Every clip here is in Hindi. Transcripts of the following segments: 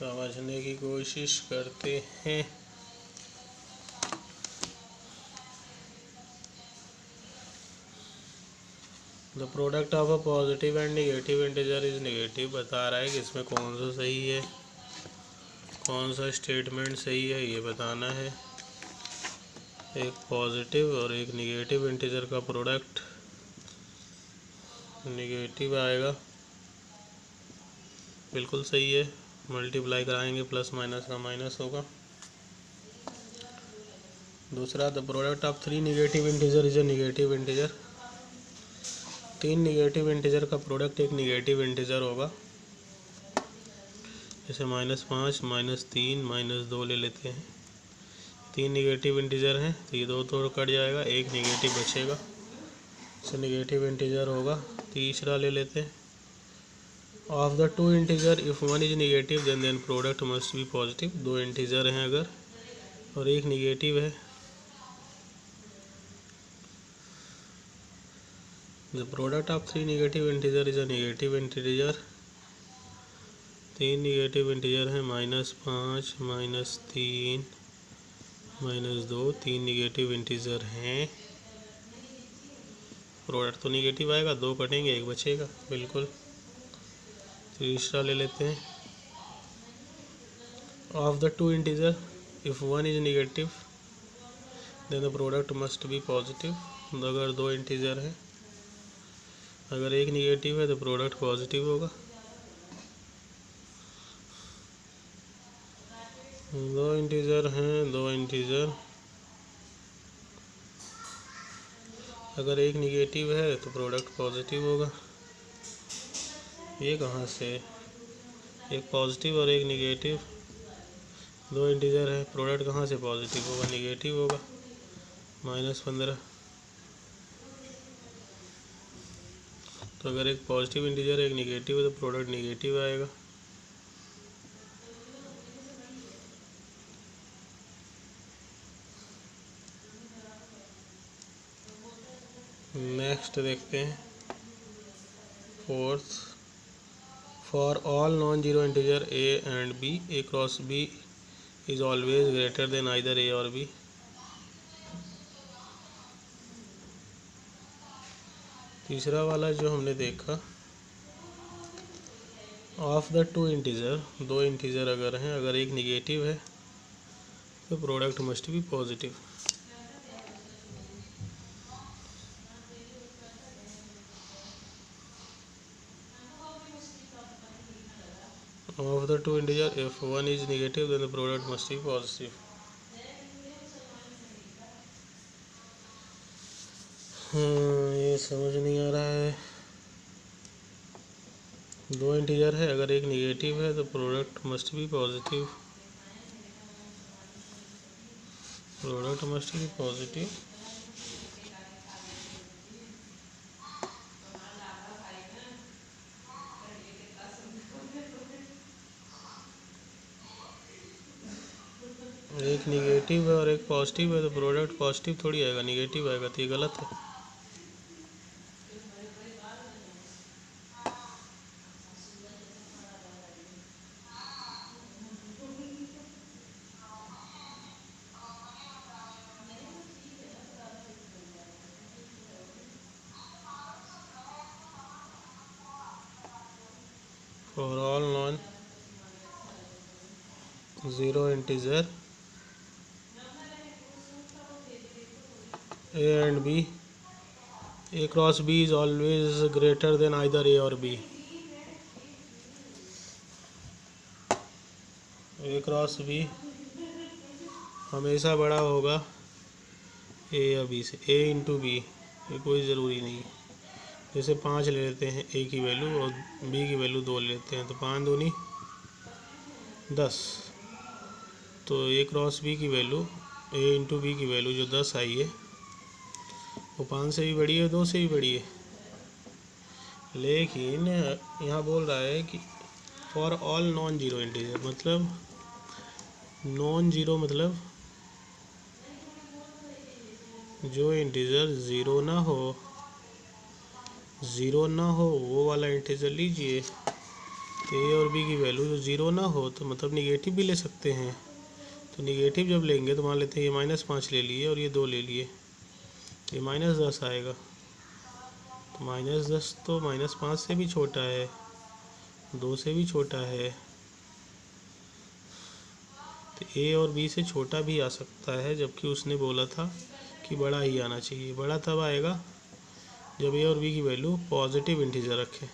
समझने की कोशिश करते हैं। The product of a positive and negative integer is negative. बता रहा है कि इसमें कौन सा सही है, कौन सा स्टेटमेंट सही है, ये बताना है। एक पॉजिटिव और एक निगेटिव इंटीजर का प्रोडक्ट निगेटिव आएगा, बिल्कुल सही है। मल्टीप्लाई कराएंगे प्लस माइनस का माइनस होगा। दूसरा, the product of 3 negative integer is a negative integer. 3 negative integer का प्रोडक्ट एक निगेटिव इंटीजर होगा। जैसे -5, -3, -2 ले लेते हैं। 3 निगेटिव इंटीजर हैं तो ये 2 तो कट जाएगा, एक निगेटिव बचेगा, इसे निगेटिव इंटीजर होगा। तीसरा ले लेते हैं, of the 2 integer if 1 is negative then product must be positive. 2 integer हैं अगर और एक निगेटिव है, the product of 3 negative integer is a negative integer. 3 negative integer हैं, -5, -3, -2, 3 निगेटिव इंटीजर हैं। प्रोडक्ट तो निगेटिव आएगा, 2 कटेंगे, एक बचेगा, बिल्कुल। तीसरा ले लेते हैं, of the 2 integer if 1 is negative then the product must be positive. अगर 2 इंटीजर हैं, अगर एक निगेटिव है तो प्रोडक्ट पॉजिटिव होगा। 2 इंटीजर हैं, 2 इंटीजर, अगर एक निगेटिव है तो प्रोडक्ट पॉजिटिव होगा। ये कहाँ से, एक पॉजिटिव और एक निगेटिव, 2 इंटीजर है, प्रोडक्ट कहाँ से पॉजिटिव होगा, निगेटिव होगा, -15। तो अगर एक पॉजिटिव इंटीजर एक निगेटिव है तो प्रोडक्ट निगेटिव आएगा। नेक्स्ट देखते हैं, fourth, for all non zero integer a and b a cross b is always greater than either a or b. तीसरा वाला जो हमने देखा, ऑफ द 2 इंटीजर, 2 इंटीजर अगर हैं, अगर एक निगेटिव है तो product must be positive. Of the 2 integer if 1 is negative then the product must be positive. ये समझ नहीं आ रहा है। 2 इंटीजर है, अगर एक निगेटिव है तो product must be positive, product must be positive. एक निगेटिव है और एक पॉजिटिव है तो प्रोडक्ट पॉजिटिव थोड़ी आएगा, निगेटिव आएगा, तो ये गलत है। For all non zero integer a and b a cross b is always greater than either a or b. A cross B हमेशा बड़ा होगा ए या बी से, ए इंटू बी, ये कोई ज़रूरी नहीं है। जैसे 5 ले लेते हैं ए की वैल्यू और बी की वैल्यू 2 ले लेते हैं तो 5 दूनी 10, तो ए क्रॉस बी की वैल्यू, ए इंटू बी की वैल्यू जो 10 आई है वो 5 से भी बड़ी है, 2 से भी बड़ी है। लेकिन यहाँ बोल रहा है कि for all non zero integer, मतलब नॉन जीरो मतलब जो इंटीजर ज़ीरो ना हो वो वाला इंटीजर लीजिए। तो ए और बी की वैल्यू जो ज़ीरो ना हो तो मतलब निगेटिव भी ले सकते हैं। तो निगेटिव जब लेंगे तो मान लेते हैं ये -5 ले लिए और ये 2 ले लिए, तो ये -10 आएगा। तो -10 तो -5 से भी छोटा है, 2 से भी छोटा है, तो ए और बी से छोटा भी आ सकता है, जबकि उसने बोला था कि बड़ा ही आना चाहिए। बड़ा तब आएगा जब ए और बी की वैल्यू पॉजिटिव इंटीजर रखे।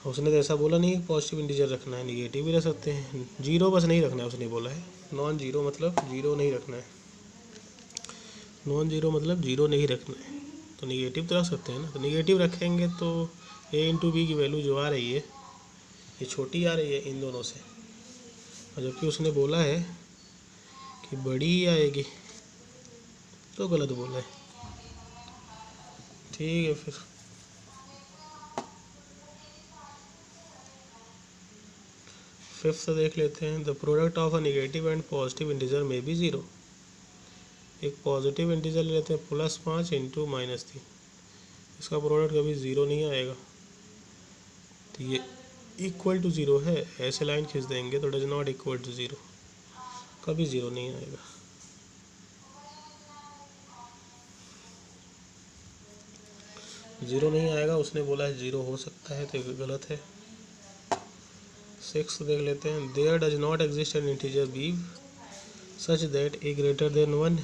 उसने तो ऐसा बोला नहीं कि पॉजिटिव इंटीजर रखना है, निगेटिव भी रख सकते हैं, जीरो बस नहीं रखना है उसने बोला है। नॉन जीरो मतलब जीरो नहीं रखना है, नॉन जीरो मतलब जीरो नहीं रखना है, तो निगेटिव तो रख सकते हैं ना। तो निगेटिव रखेंगे तो ए इंटू बी की वैल्यू जो आ रही है ये छोटी आ रही है इन दोनों से, और जबकि उसने बोला है कि बड़ी ही आएगी, तो गलत बोला है। ठीक है, फिर फिफ्थ देख लेते हैं। The product of a negative and positive integer में बी ज़ीरो। एक पॉजिटिव इंटीजर ले लेते हैं +5 इंटू -3, इसका प्रोडक्ट कभी ज़ीरो नहीं आएगा, तो ये इक्वल टू ज़ीरो है। ऐसे लाइन खींच देंगे तो does not equal to zero, कभी ज़ीरो नहीं आएगा। ज़ीरो नहीं आएगा, उसने बोला है ज़ीरो हो सकता है, तो गलत है। 6 देख लेते हैं। There does not exist an integer b such that a greater than 1।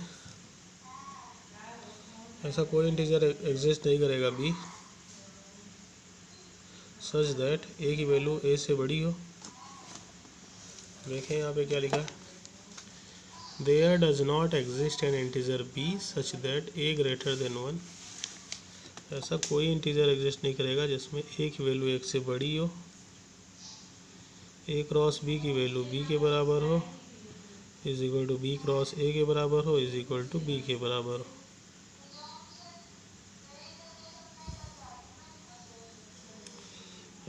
ऐसा कोई इंटीजर एग्जिस्ट नहीं करेगा बी सच दैट ए की वैल्यू ए से बड़ी हो। देखें यहाँ पे क्या लिखा है, there does not exist an integer b such that a greater than 1। ऐसा कोई इंटीजर एग्जिस्ट नहीं करेगा जिसमें ए की वैल्यू 1 से बड़ी हो, ए क्रॉस बी की वैल्यू बी के बराबर हो, is equal to b cross a के बराबर हो, इज इक्वल टू बी के बराबर हो।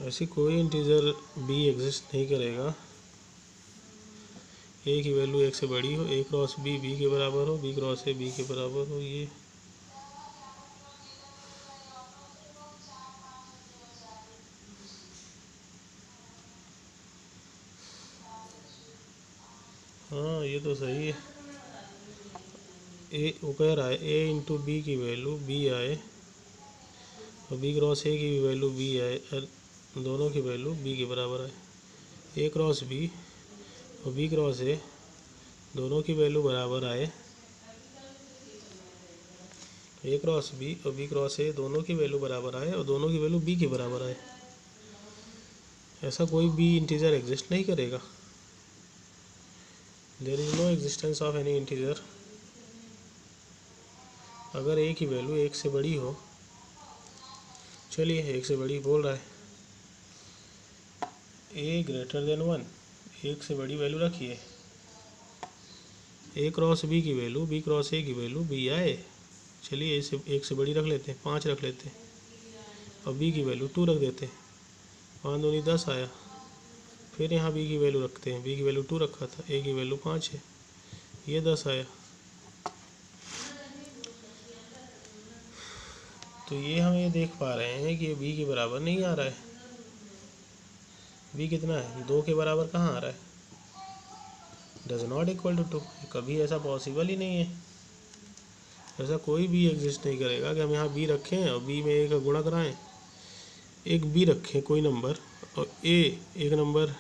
ऐसी कोई इंटीजर बी एग्जिस्ट नहीं करेगा ए की वैल्यू 1 से बड़ी हो, ए क्रॉस बी बी के बराबर हो, बी क्रॉस ए बी के बराबर हो। ये हाँ, ये तो सही है। ए वो कह रहा है ए इंटू बी की वैल्यू बी आए और बी क्रॉस ए की भी वैल्यू बी आए, और दोनों की वैल्यू बी के बराबर आए। ए क्रॉस बी और बी क्रॉस ए दोनों की वैल्यू बराबर आए, ए क्रॉस बी और बी क्रॉस ए दोनों की वैल्यू बराबर आए और दोनों की वैल्यू बी के बराबर आए। ऐसा कोई बी इंटीजर एग्जिस्ट नहीं करेगा। There is no existence of any integer. अगर ए की वैल्यू 1 से बड़ी हो, चलिए 1 से बड़ी बोल रहा है, ए ग्रेटर देन 1, 1 से बड़ी वैल्यू रखिए, ए क्रॉस बी की वैल्यू बी क्रॉस ए की वैल्यू बी आए, चलिए इसे 1 से बड़ी रख लेते हैं, 5 रख लेते हैं, और बी की वैल्यू 2 रख देते हैं, 5 दूनी 10 आया। फिर यहाँ बी की वैल्यू रखते हैं, बी की वैल्यू 2 रखा था, ए की वैल्यू 5 है, ये 10 आया। तो ये हम ये देख पा रहे हैं कि ये बी के बराबर नहीं आ रहा है। बी कितना है, 2 के बराबर कहाँ आ रहा है, डज नॉट इक्वल टू 2। कभी ऐसा पॉसिबल ही नहीं है। ऐसा कोई भी एग्जिस्ट नहीं करेगा कि हम यहाँ बी रखें और बी में ए का गुणा कराएं, एक बी रखें कोई नंबर और ए एक नंबर,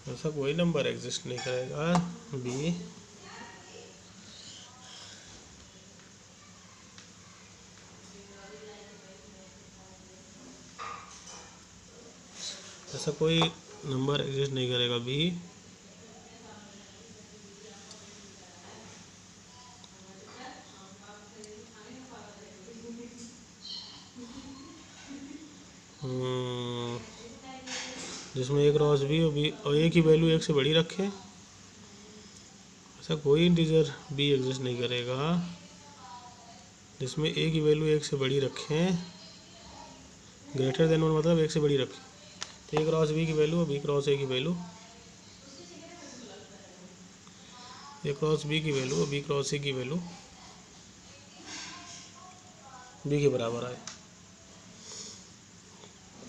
ऐसा कोई नंबर एग्जिस्ट नहीं करेगा बी ऐसा कोई नंबर एग्जिस्ट नहीं करेगा बी जिसमें ए क्रॉस बी और ए की वैल्यू 1 से बड़ी रखें। ऐसा कोई इंटीजर बी एग्जिस्ट नहीं करेगा जिसमें ए की वैल्यू 1 से बड़ी रखें, ग्रेटर देन 1 मतलब 1 से बड़ी रखें। तो ए क्रॉस बी की वैल्यू और बी क्रॉस ए की वैल्यू, ए क्रॉस बी की वैल्यू और बी क्रॉस ए की वैल्यू बी के बराबर आए,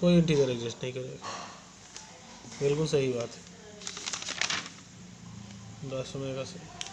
कोई इंटीजर एग्जिस्ट नहीं करेगा। बिल्कुल सही बात है, 10 में का सही।